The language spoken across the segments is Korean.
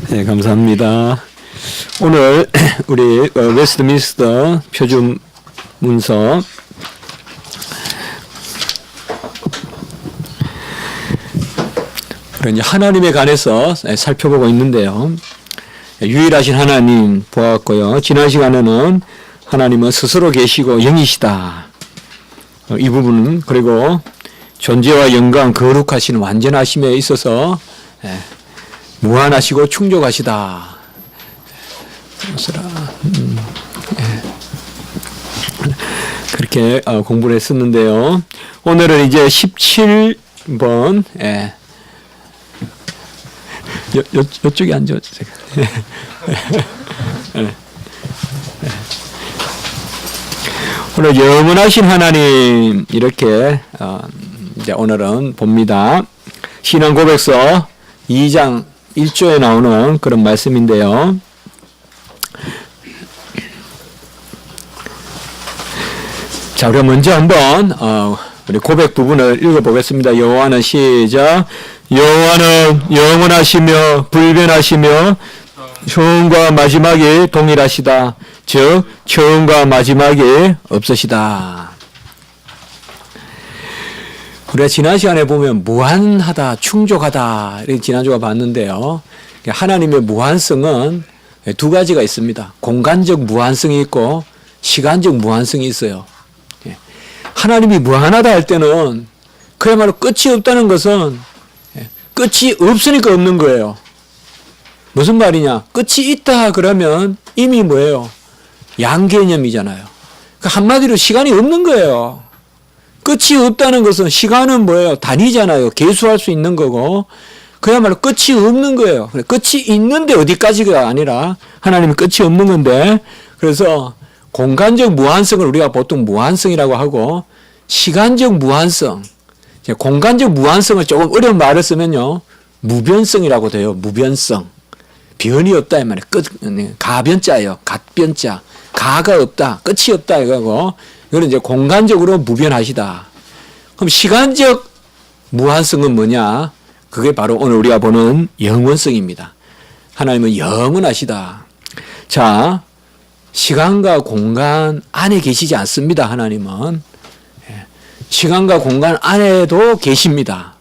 네, 감사합니다. 오늘 우리 웨스트민스터 표준 문서 이제 하나님에 관해서 살펴보고 있는데요. 유일하신 하나님 보았고요. 지난 시간에는 하나님은 스스로 계시고 영이시다. 이 부분은 그리고 존재와 영광 거룩하신 완전하심에 있어서 무한하시고 충족하시다. 그렇게 공부를 했었는데요. 오늘은 이제 17번 이쪽에 앉아주세요. 오늘 영원하신 하나님 이렇게 이제 오늘은 봅니다. 신앙 고백서 2장 1조에 나오는 그런 말씀인데요. 자, 우리가 먼저 한번 우리 고백 부분을 읽어보겠습니다. 여호와는 시작. 여호와는 영원하시며 불변하시며 처음과 마지막이 동일하시다. 즉 처음과 마지막이 없으시다. 우리가 지난 시간에 보면 무한하다, 충족하다 이렇게 지난주가 봤는데요. 하나님의 무한성은 두 가지가 있습니다. 공간적 무한성이 있고 시간적 무한성이 있어요. 하나님이 무한하다 할 때는 그야말로 끝이 없다는 것은 끝이 없으니까 없는 거예요. 무슨 말이냐? 끝이 있다 그러면 이미 뭐예요? 양개념이잖아요. 그러니까 한마디로 시간이 없는 거예요. 끝이 없다는 것은 시간은 뭐예요? 단위잖아요. 계수할 수 있는 거고 그야말로 끝이 없는 거예요. 끝이 있는데 어디까지가 아니라 하나님은 끝이 없는 건데 그래서 공간적 무한성을 우리가 보통 무한성이라고 하고 시간적 무한성, 공간적 무한성을 조금 어려운 말을 쓰면요. 무변성이라고 돼요. 무변성. 변이 없다 이 말이에요. 가변자예요. 갓변자. 가가 없다. 끝이 없다 이거고 이거는 이제 공간적으로 무변하시다. 그럼 시간적 무한성은 뭐냐? 그게 바로 오늘 우리가 보는 영원성입니다. 하나님은 영원하시다. 자, 시간과 공간 안에 계시지 않습니다. 하나님은. 시간과 공간 안에도 계십니다.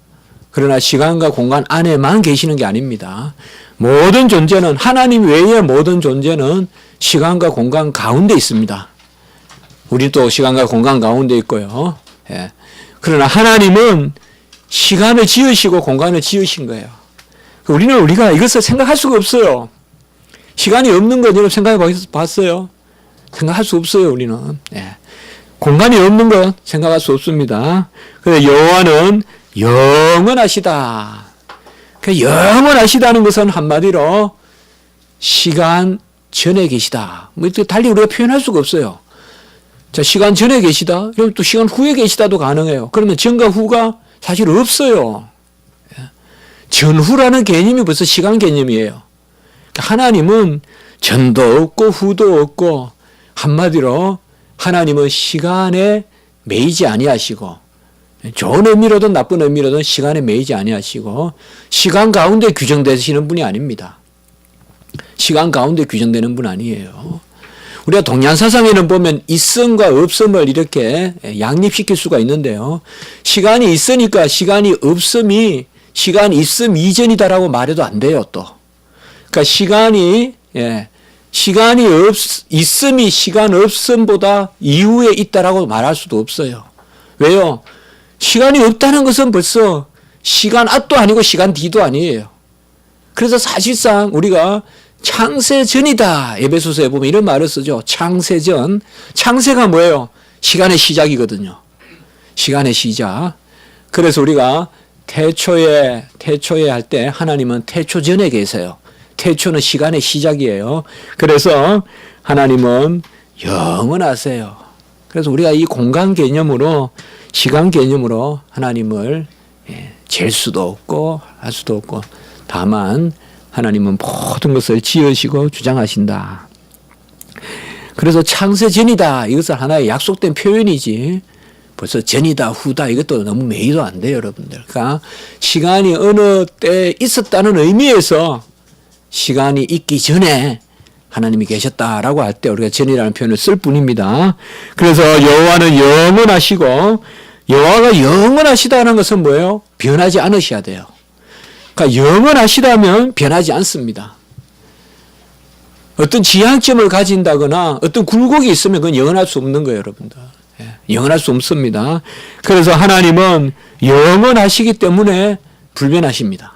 그러나 시간과 공간 안에만 계시는 게 아닙니다. 모든 존재는 하나님 외의 모든 존재는 시간과 공간 가운데 있습니다. 우리도 시간과 공간 가운데 있고요. 그러나 하나님은 시간을 지으시고 공간을 지으신 거예요. 우리가 이것을 생각할 수가 없어요. 시간이 없는 건 여러분 생각해 봤어요? 생각할 수 없어요, 우리는. 공간이 없는 건 생각할 수 없습니다. 그래서 여호와는 영원하시다. 영원하시다는 것은 한마디로 시간 전에 계시다. 뭐 달리 우리가 표현할 수가 없어요. 자, 시간 전에 계시다. 그럼 또 시간 후에 계시다도 가능해요. 그러면 전과 후가 사실 없어요. 전후라는 개념이 벌써 시간 개념이에요. 하나님은 전도 없고 후도 없고 한마디로 하나님은 시간에 매이지 아니하시고 좋은 의미로든 나쁜 의미로든 시간에 매이지 아니하시고 시간 가운데 규정되시는 분이 아닙니다. 시간 가운데 규정되는 분 아니에요. 우리가 동양 사상에는 보면 있음과 없음을 이렇게 양립시킬 수가 있는데요. 시간이 있으니까 시간이 없음이 시간 있음 이전이다라고 말해도 안 돼요, 또. 그러니까 시간이 있음이 시간 없음보다 이후에 있다라고 말할 수도 없어요. 왜요? 시간이 없다는 것은 벌써 시간 앞도 아니고 시간 뒤도 아니에요. 그래서 사실상 우리가 창세 전이다. 에베소서에 보면 이런 말을 쓰죠. 창세 전. 창세가 뭐예요? 시간의 시작이거든요. 시간의 시작. 그래서 우리가 태초에 할 때 하나님은 태초 전에 계세요. 태초는 시간의 시작이에요. 그래서 하나님은 영원하세요. 그래서 우리가 이 공간 개념으로 시간 개념으로 하나님을 잴 수도 없고 할 수도 없고 다만 하나님은 모든 것을 지으시고 주장하신다. 그래서 창세 전이다. 이것은 하나의 약속된 표현이지 벌써 전이다 후다 이것도 너무 매이도 안 돼요, 여러분들. 그러니까 시간이 어느 때 있었다는 의미에서 시간이 있기 전에 하나님이 계셨다라고 할 때 우리가 전이라는 표현을 쓸 뿐입니다. 그래서 여호와는 영원하시고, 여호와가 영원하시다는 것은 뭐예요? 변하지 않으셔야 돼요. 그러니까 영원하시다면 변하지 않습니다. 어떤 지향점을 가진다거나 어떤 굴곡이 있으면 그건 영원할 수 없는 거예요, 여러분들. 영원할 수 없습니다. 그래서 하나님은 영원하시기 때문에 불변하십니다.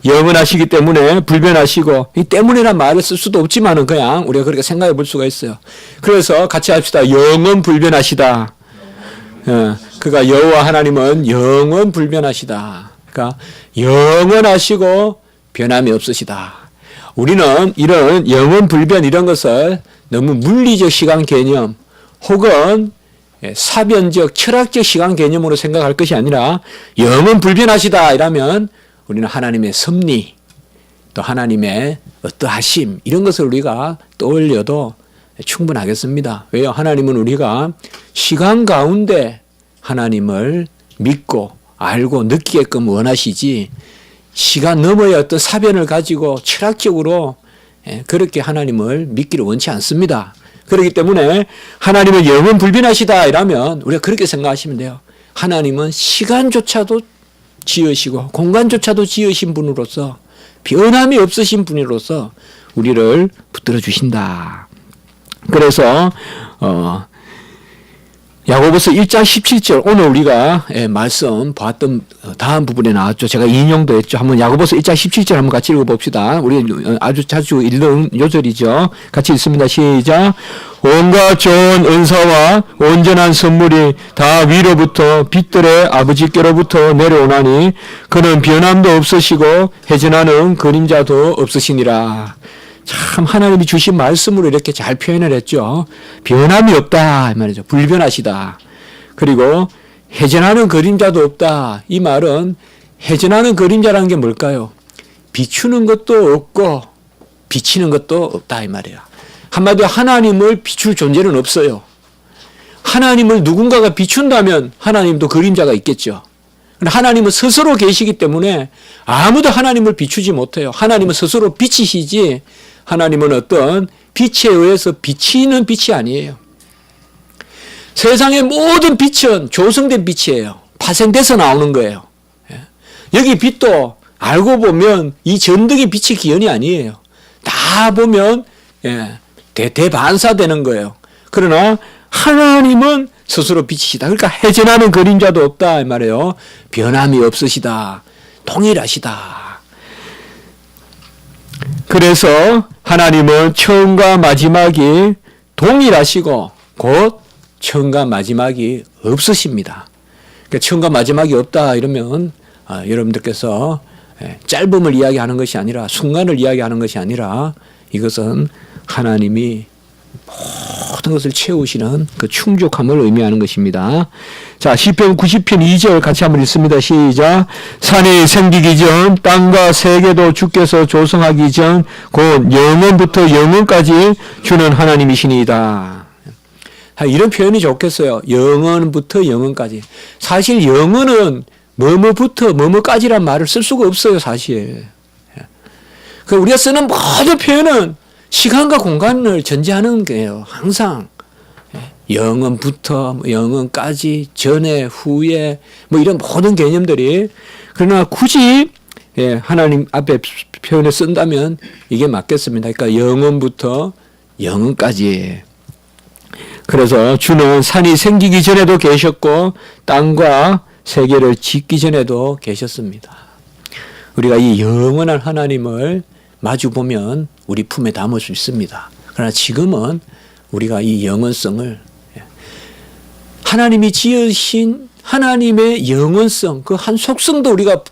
영원하시기 때문에 불변하시고, 이 때문이란 말을 쓸 수도 없지만은 그냥 우리가 그렇게 생각해 볼 수가 있어요. 그래서 같이 합시다. 영원 불변하시다. 그러니까 여호와 하나님은 영원 불변하시다. 그러니까 영원하시고 변함이 없으시다. 우리는 이런 영원 불변 이런 것을 너무 물리적 시간 개념 혹은 사변적 철학적 시간 개념으로 생각할 것이 아니라 영원 불변하시다 이라면 우리는 하나님의 섭리 또 하나님의 어떠하심 이런 것을 우리가 떠올려도 충분하겠습니다. 왜요? 하나님은 우리가 시간 가운데 하나님을 믿고 알고 느끼게끔 원하시지 시간 너머의 어떤 사변을 가지고 철학적으로 그렇게 하나님을 믿기를 원치 않습니다. 그렇기 때문에 하나님은 영원 불변하시다 이라면 우리가 그렇게 생각하시면 돼요. 하나님은 시간조차도 지으시고 공간조차도 지으신 분으로서 변함이 없으신 분으로서 우리를 붙들어 주신다. 그래서 야고보서 1장 17절 오늘 우리가 말씀 봤던 다음 부분에 나왔죠. 제가 인용도 했죠. 한번 야고보서 1장 17절 한번 같이 읽어봅시다. 우리 아주 자주 읽는 요절이죠. 같이 읽습니다. 시작. 온갖 좋은 은사와 온전한 선물이 다 위로부터 빛들의 아버지께로부터 내려오나니 그는 변함도 없으시고 해전하는 그림자도 없으시니라. 참 하나님이 주신 말씀으로 이렇게 잘 표현을 했죠. 변함이 없다 이 말이죠. 불변하시다. 그리고 해전하는 그림자도 없다. 이 말은 해전하는 그림자라는 게 뭘까요? 비추는 것도 없고 비치는 것도 없다 이 말이에요. 한마디로 하나님을 비출 존재는 없어요. 하나님을 누군가가 비춘다면 하나님도 그림자가 있겠죠. 하나님은 스스로 계시기 때문에 아무도 하나님을 비추지 못해요. 하나님은 스스로 빛이시지 하나님은 어떤 빛에 의해서 비치는 빛이 아니에요. 세상의 모든 빛은 조성된 빛이에요. 파생돼서 나오는 거예요. 여기 빛도 알고 보면 이 전등이 빛의 기현이 아니에요. 다 보면 대반사되는 거예요. 그러나 하나님은 스스로 빛이시다. 그러니까 해전하는 그림자도 없다 이 말이에요. 변함이 없으시다. 동일하시다. 그래서 하나님은 처음과 마지막이 동일하시고 곧 처음과 마지막이 없으십니다. 그러니까 처음과 마지막이 없다 이러면 여러분들께서 짧음을 이야기하는 것이 아니라 순간을 이야기하는 것이 아니라 이것은 하나님이 모든 것을 채우시는 그 충족함을 의미하는 것입니다. 자, 시편 90편 2절 같이 한번 읽습니다. 시작. 산이 생기기 전 땅과 세계도 주께서 조성하기 전 곧 영원부터 영원까지 주는 하나님이시니이다. 이런 표현이 좋겠어요. 영원부터 영원까지. 사실 영원은 뭐뭐부터 뭐뭐까지란 말을 쓸 수가 없어요. 사실. 우리가 쓰는 모든 표현은 시간과 공간을 전제하는 거예요. 항상 영원부터 영원까지 전에 후에 뭐 이런 모든 개념들이 그러나 굳이 하나님 앞에 표현을 쓴다면 이게 맞겠습니다. 그러니까 영원부터 영원까지. 그래서 주는 산이 생기기 전에도 계셨고 땅과 세계를 짓기 전에도 계셨습니다. 우리가 이 영원한 하나님을 마주 보면 우리 품에 담을 수 있습니다. 그러나 지금은 우리가 이 영원성을 하나님이 지으신 하나님의 영원성 그 한 속성도 우리가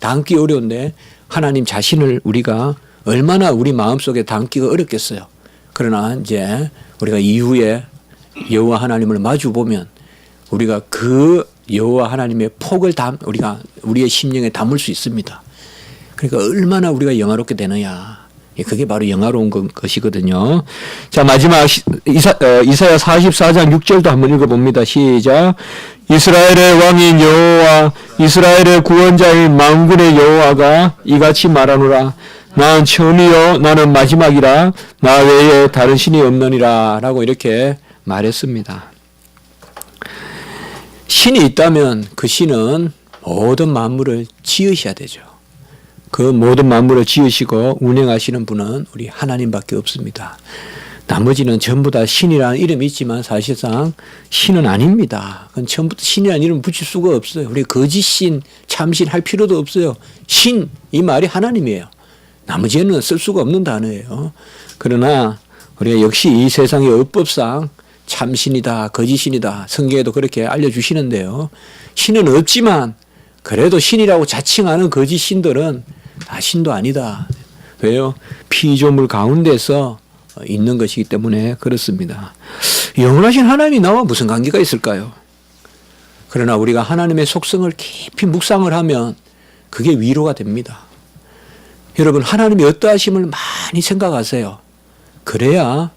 담기 어려운데 하나님 자신을 우리가 얼마나 우리 마음속에 담기가 어렵겠어요. 그러나 이제 우리가 이후에 여호와 하나님을 마주 보면 우리가 그 여호와 하나님의 폭을 우리가 우리의 심령에 담을 수 있습니다. 그러니까 얼마나 우리가 영화롭게 되느냐. 그게 바로 영화로운 것이거든요. 자, 마지막 이사야 44장 6절도 한번 읽어봅니다. 시작. 이스라엘의 왕인 여호와 이스라엘의 구원자인 만군의 여호와가 이같이 말하노라. 난 처음이요 나는 마지막이라 나 외에 다른 신이 없느니라 라고 이렇게 말했습니다. 신이 있다면 그 신은 모든 만물을 지으셔야 되죠. 그 모든 만물을 지으시고 운행하시는 분은 우리 하나님밖에 없습니다. 나머지는 전부 다 신이라는 이름이 있지만 사실상 신은 아닙니다. 그건 처음부터 신이라는 이름 붙일 수가 없어요. 우리 거짓신, 참신 할 필요도 없어요. 신, 이 말이 하나님이에요. 나머지는 쓸 수가 없는 단어예요. 그러나 우리가 역시 이 세상의 율법상 참신이다, 거짓신이다, 성경에도 그렇게 알려주시는데요. 신은 없지만 그래도 신이라고 자칭하는 거짓신들은 다 신도 아니다. 왜요? 피조물 가운데서 있는 것이기 때문에 그렇습니다. 영원하신 하나님이 나와 무슨 관계가 있을까요? 그러나 우리가 하나님의 속성을 깊이 묵상을 하면 그게 위로가 됩니다. 여러분, 하나님의 어떠하심을 많이 생각하세요. 그래야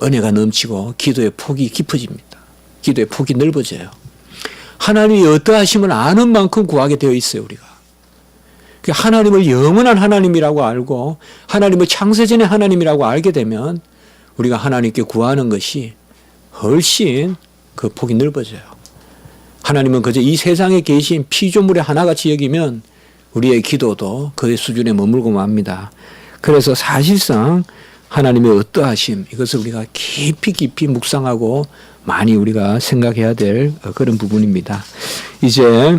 은혜가 넘치고 기도의 폭이 깊어집니다. 기도의 폭이 넓어져요. 하나님이 어떠하심을 아는 만큼 구하게 되어 있어요, 우리가. 하나님을 영원한 하나님이라고 알고 하나님을 창세전의 하나님이라고 알게 되면 우리가 하나님께 구하는 것이 훨씬 그 폭이 넓어져요. 하나님은 그저 이 세상에 계신 피조물의 하나같이 여기면 우리의 기도도 그 수준에 머물고 맙니다. 그래서 사실상 하나님의 어떠하심, 이것을 우리가 깊이 묵상하고 많이 우리가 생각해야 될 그런 부분입니다. 이제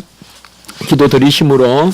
기도 드리심으로